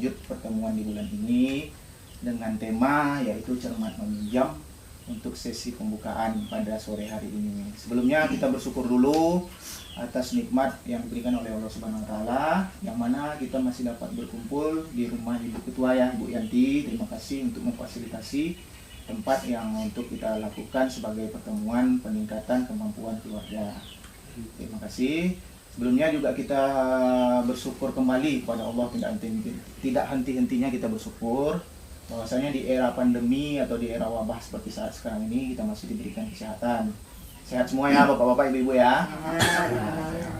lanjut pertemuan di bulan ini dengan tema yaitu cermat meminjam untuk sesi pembukaan pada sore hari ini. Sebelumnya kita bersyukur dulu atas nikmat yang diberikan oleh Allah Subhanahu wa taala, yang mana kita masih dapat berkumpul di rumah Ibu Ketua ya, Bu Yanti. Terima kasih untuk memfasilitasi tempat yang untuk kita lakukan sebagai pertemuan peningkatan kemampuan keluarga. Terima kasih. Sebelumnya juga kita bersyukur kembali kepada Allah, tidak henti-hentinya kita bersyukur bahwasanya di era pandemi atau di era wabah seperti saat sekarang ini kita masih diberikan kesehatan. Sehat semua ya Bapak-bapak, Ibu-ibu ya.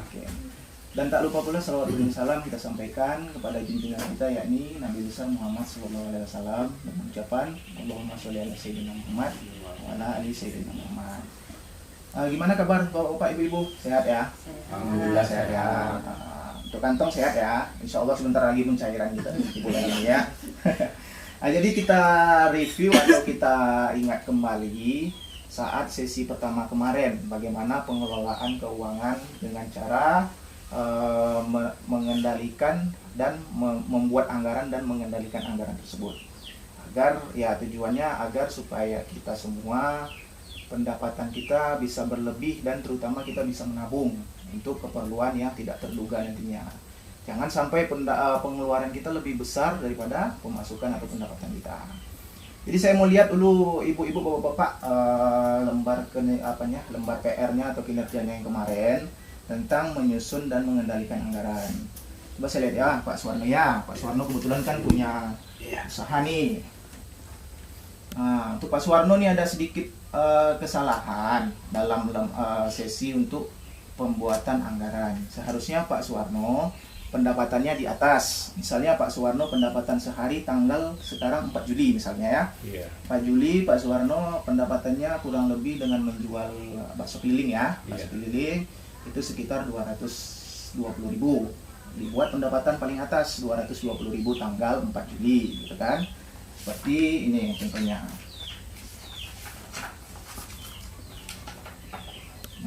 Oke. Dan tak lupa pula salawat dan salam kita sampaikan kepada junjungan kita yakni Nabi besar Muhammad SAW dengan ucapan Allahumma sholli ala sayyidina Muhammad wa ala ali sayyidina Muhammad. Gimana kabar Bapak-bapak, Ibu-ibu? Sehat ya? Alhamdulillah sehat ya. Untuk kantong sehat ya. Insya Allah sebentar lagi pencairan kita di bulan ini ya. Jadi kita review atau kita ingat kembali saat sesi pertama kemarin bagaimana pengelolaan keuangan dengan cara mengendalikan dan membuat anggaran dan mengendalikan anggaran tersebut, agar ya tujuannya agar supaya kita semua pendapatan kita bisa berlebih dan terutama kita bisa menabung untuk keperluan yang tidak terduga nantinya. Jangan sampai pengeluaran kita lebih besar daripada pemasukan atau pendapatan kita. Jadi saya mau lihat dulu ibu-ibu, bapak-bapak lembar PR-nya atau kinerjanya yang kemarin tentang menyusun dan mengendalikan anggaran. Coba saya lihat ya Pak Suwarno ya. Pak Suwarno kebetulan kan punya usaha nih. Nah, untuk Pak Suwarno nih ada sedikit kesalahan dalam sesi untuk pembuatan anggaran. Seharusnya Pak Suwarno pendapatannya di atas. Misalnya Pak Suwarno pendapatan sehari tanggal sekarang 4 Juli misalnya ya. 4 Juli Pak Suwarno pendapatannya kurang lebih dengan menjual bakso keliling ya. Bakso keliling itu sekitar 220.000. Dibuat pendapatan paling atas 220.000 tanggal 4 Juli gitu kan. Seperti ini contohnya.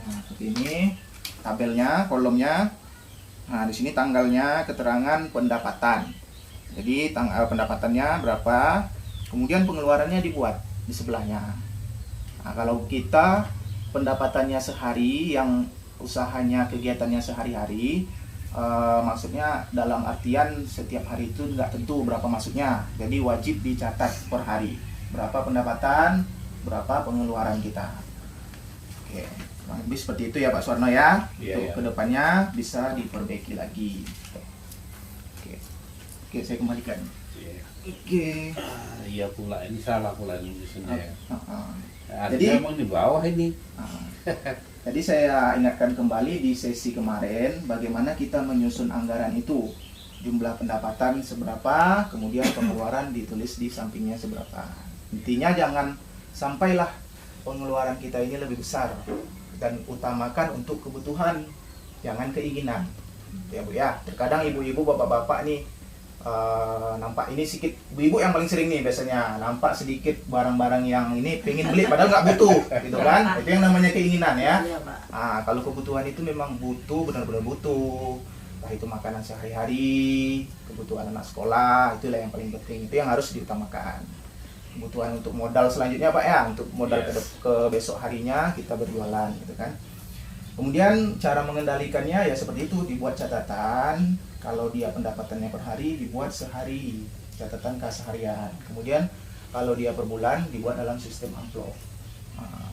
Nah, seperti ini tabelnya, kolomnya. Nah, di sini tanggalnya, keterangan pendapatan. Jadi pendapatannya berapa, kemudian pengeluarannya dibuat di sebelahnya. Nah, kalau kita pendapatannya sehari, yang usahanya kegiatannya sehari-hari, maksudnya dalam artian setiap hari itu nggak tentu berapa masuknya. Jadi wajib dicatat per hari berapa pendapatan, berapa pengeluaran kita. Oke. Lebih seperti itu ya Pak Suwarno ya. Untuk kedepannya bisa diperbaiki lagi. Oke, saya kembalikan. Oke. Iya pula, ini salah pula nulisannya. Jadi memang di bawah ini. Jadi saya ingatkan kembali di sesi kemarin bagaimana kita menyusun anggaran itu. Jumlah pendapatan seberapa, kemudian pengeluaran ditulis di sampingnya seberapa. Intinya jangan sampailah pengeluaran kita ini lebih besar, dan utamakan untuk kebutuhan, jangan keinginan ya Bu ya. Terkadang ibu-ibu, bapak-bapak nih nampak ini sedikit, ibu-ibu yang paling sering nih biasanya nampak sedikit barang-barang yang ini pengen beli padahal nggak butuh gitu kan. Itu yang namanya keinginan ya. Nah, kalau kebutuhan itu memang butuh, benar-benar butuh, entah itu makanan sehari-hari, kebutuhan anak sekolah, itulah yang paling penting, itu yang harus diutamakan. Kebutuhan untuk modal selanjutnya Pak ya, untuk modal ke besok harinya kita berjualan gitu kan. Kemudian cara mengendalikannya ya seperti itu, dibuat catatan. Kalau dia pendapatannya per hari dibuat sehari, catatan kas harian. Kemudian kalau dia per bulan dibuat dalam sistem amplop.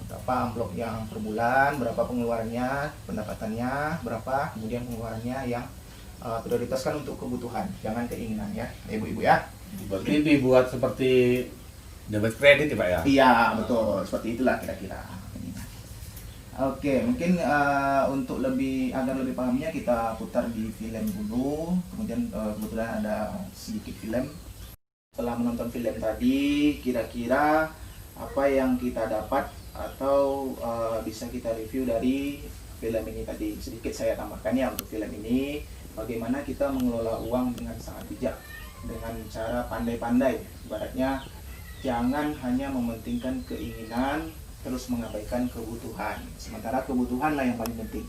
Berapa amplop yang per bulan, berapa pengeluarannya, pendapatannya berapa, kemudian pengeluarannya yang prioritaskan untuk kebutuhan, jangan keinginan ya ibu-ibu ya. Berarti dibuat seperti debit kredit ya Pak ya? Iya betul, seperti itulah kira-kira. Oke, mungkin untuk agar lebih pahamnya kita putar di film dulu. Kemudian kebetulan ada sedikit film. Setelah menonton film tadi, kira-kira apa yang kita dapat atau bisa kita review dari film ini tadi. Sedikit saya tambahkan ya untuk film ini, bagaimana kita mengelola uang dengan sangat bijak, dengan cara pandai-pandai. Ibaratnya jangan hanya mementingkan keinginan terus mengabaikan kebutuhan, sementara kebutuhanlah yang paling penting.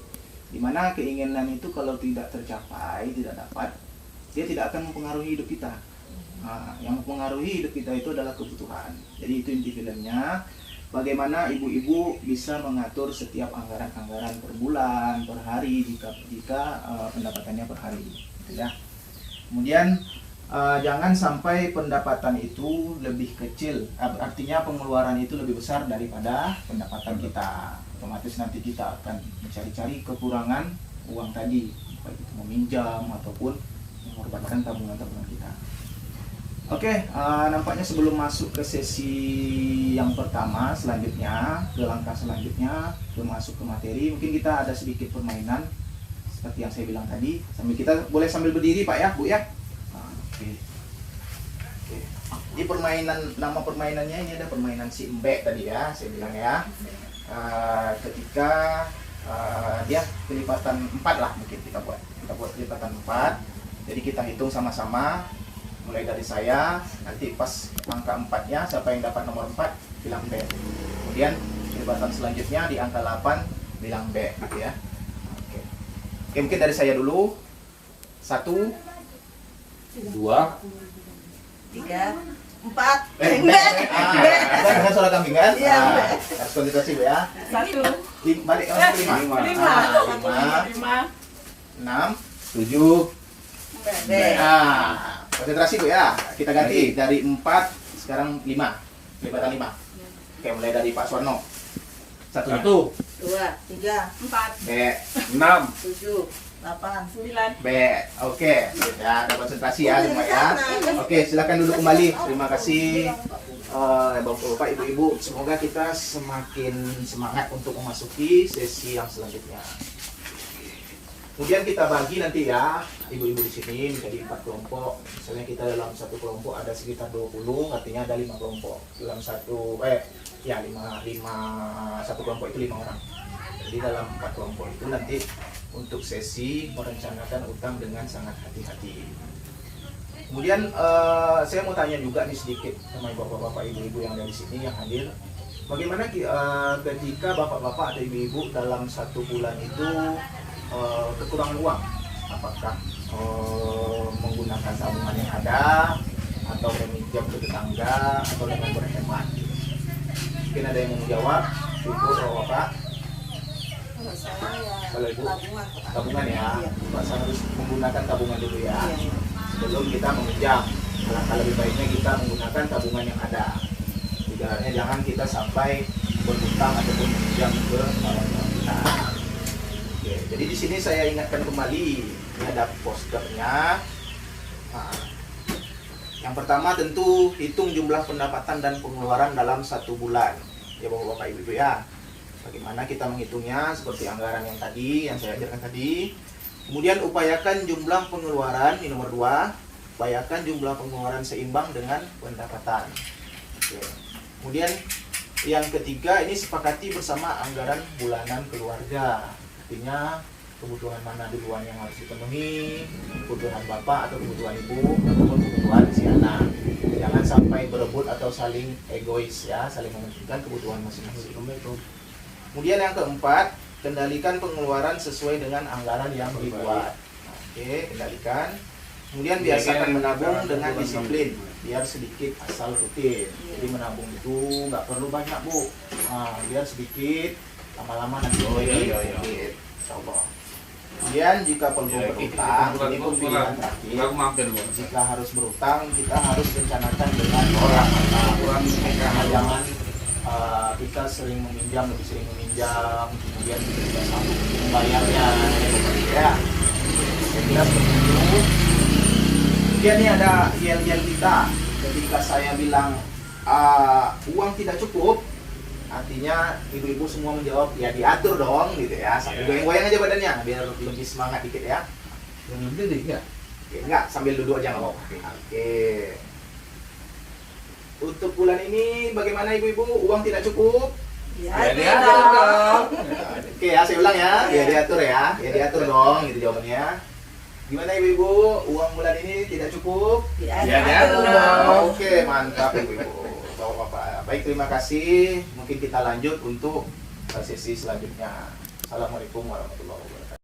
Dimana keinginan itu kalau tidak tercapai, tidak dapat, dia tidak akan mempengaruhi hidup kita. Nah, yang mempengaruhi hidup kita itu adalah kebutuhan. Jadi itu inti filmnya. Bagaimana ibu-ibu bisa mengatur setiap anggaran-anggaran per bulan, per hari jika pendapatannya per hari, gitu ya. Kemudian jangan sampai pendapatan itu lebih kecil, artinya pengeluaran itu lebih besar daripada pendapatan kita. Otomatis nanti kita akan mencari-cari kekurangan uang tadi, baik itu meminjam ataupun mengorbankan tabungan-tabungan kita. Oke, nampaknya sebelum masuk ke sesi yang pertama selanjutnya, ke langkah selanjutnya, ke masuk ke materi, mungkin kita ada sedikit permainan seperti yang saya bilang tadi. Kita boleh sambil berdiri Pak ya, Bu ya. Oke. Ini nama permainannya ini ada permainan si embek tadi ya, saya bilang ya. Ketika dia kelipatan 4 lah mungkin kita buat kelipatan 4. Jadi kita hitung sama-sama. Mulai dari saya, nanti pas angka 4-nya, siapa yang dapat nomor 4, bilang B. Kemudian, kelipatan selanjutnya di angka 8, bilang B, gitu ya. Oke, mungkin dari saya dulu. 1, 2, 3, 4. Dengan suara kambing kan? Iya. Harus konsentrasi Bu ya. 1, Balik ke 5. 5, 6. 7, B. Konsentrasi Bu ya. Kita ganti dari 4 sekarang 5. Kelipatan 5. Oke, mulai dari Pak Suwarno. 1, 1, 2, 3, 4, B, 6, 7, 8. 9. B. Oke, ya ada konsentrasi ya semua ya. Oke, silakan duduk kembali. Terima kasih Bapak-bapak, Ibu-ibu. Semoga kita semakin semangat untuk memasuki sesi yang selanjutnya. Kemudian kita bagi nanti ya, ibu-ibu di sini menjadi 4 kelompok. Misalnya kita dalam satu kelompok ada sekitar 20, artinya ada 5 kelompok. Dalam satu kelompok itu 5 orang. Jadi dalam 4 kelompok itu nanti untuk sesi merencanakan utang dengan sangat hati-hati. Kemudian saya mau tanya juga nih sedikit sama bapak-bapak, ibu-ibu yang dari sini yang hadir. Bagaimana ketika bapak-bapak atau ibu-ibu dalam 1 bulan itu kekurangan uang, apakah menggunakan tabungan yang ada atau meminjam ke tetangga atau dengan berhemat? Mungkin ada yang mau menjawab, ibu atau bapak? Kalau saya ya Kalau ibu? Tabungan ya, Iya. Masa harus menggunakan tabungan dulu ya, Iya. sebelum kita meminjam. Alangkah lebih baiknya kita menggunakan tabungan yang ada. Tidaknya jangan kita sampai berhutang ataupun meminjam ke orang kita. Oke, jadi di sini saya ingatkan kembali, ini ada posternya. Nah, yang pertama tentu hitung jumlah pendapatan dan pengeluaran dalam 1 bulan. Ya bapak-bapak ibu-ibu ya. Bagaimana kita menghitungnya seperti anggaran yang tadi, yang saya ajarkan tadi. Kemudian upayakan jumlah pengeluaran, ini nomor 2. Upayakan jumlah pengeluaran seimbang dengan pendapatan. Oke. Kemudian yang ketiga, ini sepakati bersama anggaran bulanan keluarga. Artinya kebutuhan mana duluan yang harus dipenuhi, kebutuhan bapak atau kebutuhan ibu ataupun kebutuhan si anak. Jangan sampai berebut atau saling egois ya, saling mementingkan kebutuhan masing-masing. Kemudian yang keempat, kendalikan pengeluaran sesuai dengan anggaran yang dibuat. Oke, kendalikan. Kemudian biasakan menabung dengan disiplin, biar sedikit asal rutin. Jadi menabung itu nggak perlu banyak Bu, biar sedikit, lama-lama nanti sedikit. Insyaallah. Kemudian jika perlu berutang, ini pun pilihan terakhir. Jika harus berutang, kita harus rencanakan dengan orang. Jangan kita sering meminjam, lebih sering meminjam, kemudian kita tidak sanggup membayarnya, ya. Saya kira seperti itu. Kemudian ini ada yel-yel kita. Ketika saya bilang uang tidak cukup, artinya ibu-ibu semua menjawab ya diatur dong, gitu ya. Sambil goyang-goyang aja badannya, biar lebih semangat dikit ya. yang lebih enggak? Enggak, sambil duduk aja nggak apa-apa. Oke. Untuk bulan ini bagaimana ibu-ibu? Uang tidak cukup? Ya, diatur dong. Oke ya, saya ulang ya. Ya diatur ya. Ya diatur dong, gitu jawabannya. Gimana ibu-ibu? Uang bulan ini tidak cukup? Ya, diatur dong. Oke, mantap ibu-ibu. Bapak-bapak. Baik, terima kasih. Mungkin kita lanjut untuk sesi selanjutnya. Assalamualaikum warahmatullahi wabarakatuh.